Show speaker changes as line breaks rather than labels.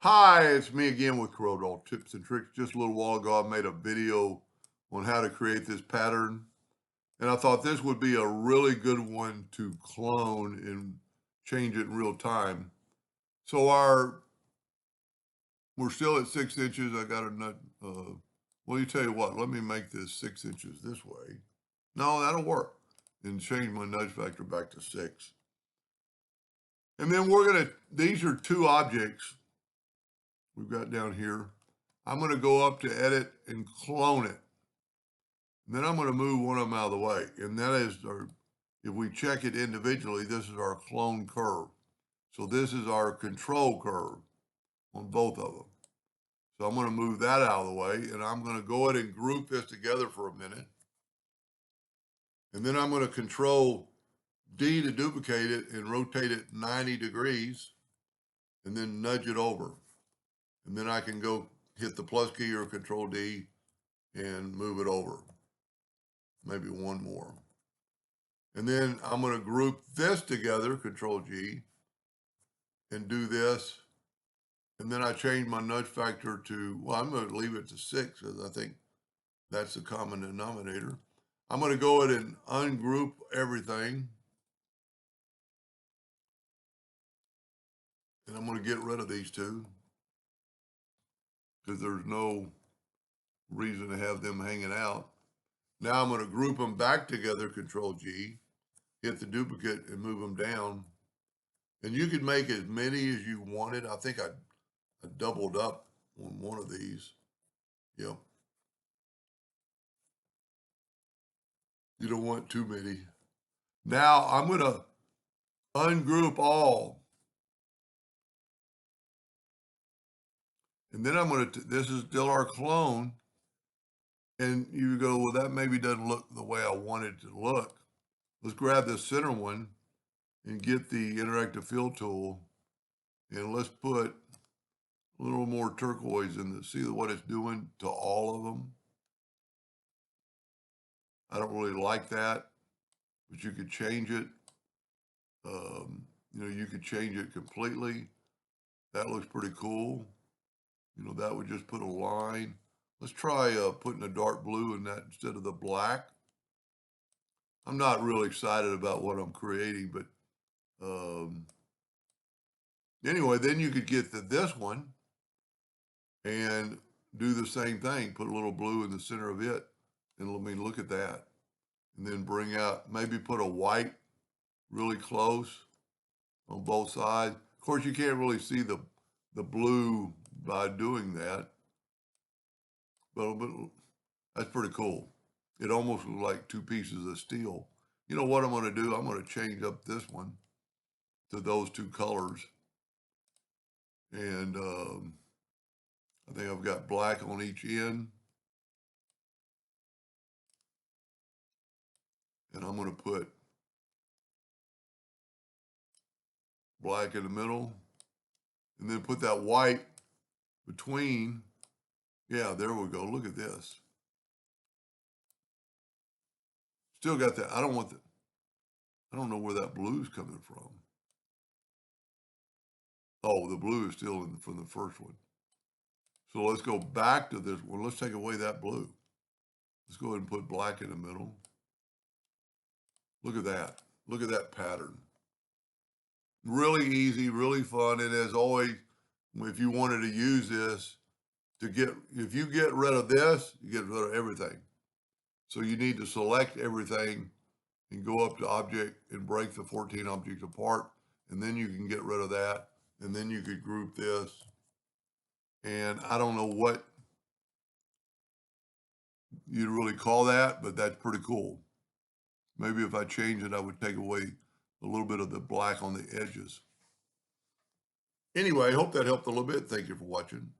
Hi, it's me again with Corel tips and tricks. Just a little while ago, I made a video on how to create this pattern, and I thought this would be a really good one to clone and change it in real time. So we're still at 6 inches. I got a nut. Well, you tell you what, let me make this 6 inches this way. No, that'll work. And change my nudge factor back to 6. And then these are two objects we've got down here. I'm going to go up to edit and clone it. And then I'm going to move one of them out of the way. And that is if we check it individually, this is our clone curve. So this is our control curve on both of them. So I'm going to move that out of the way, and I'm going to go ahead and group this together for a minute. And then I'm going to control D to duplicate it and rotate it 90 degrees and then nudge it over. And then I can go hit the plus key or control D and move it over. Maybe one more. And then I'm going to group this together, control G, and do this. And then I change my nudge factor to, well, I'm going to leave it to 6 because I think that's the common denominator. I'm going to go ahead and ungroup everything. And I'm going to get rid of these two because there's no reason to have them hanging out. Now I'm going to group them back together, control G, hit the duplicate and move them down. And you could make as many as you wanted. I think I doubled up on one of these. Yep. You don't want too many. Now I'm going to ungroup all. And then I'm going to, this is still our clone. And you go, well, that maybe doesn't look the way I want it to look. Let's grab the center one and get the interactive fill tool. And let's put a little more turquoise in this. See what it's doing to all of them? I don't really like that, but you could change it. You could change it completely. That looks pretty cool. That would just put a line. Let's try putting a dark blue in that instead of the black. I'm not really excited about what I'm creating, but anyway, then you could get this one and do the same thing. Put a little blue in the center of it. And let me look at that. And then bring out, maybe put a white really close on both sides. Of course, you can't really see the blue by doing that. But that's pretty cool. It almost looks like two pieces of steel. You know what I'm going to do? I'm going to change up this one to those two colors. And I think I've got black on each end. And I'm going to put black in the middle. And then put that white between. Yeah, there we go. Look at this. Still got that. I don't know where that blue's coming from. Oh, the blue is still from the first one. So let's go back to this one. Let's take away that blue. Let's go ahead and put black in the middle. Look at that. Look at that pattern. Really easy, really fun. And as always, if you wanted to use this if you get rid of this, you get rid of everything. So you need to select everything and go up to object and break the 14 objects apart. And then you can get rid of that. And then you could group this. And I don't know what you'd really call that, but that's pretty cool. Maybe if I change it, I would take away a little bit of the black on the edges. Anyway, I hope that helped a little bit. Thank you for watching.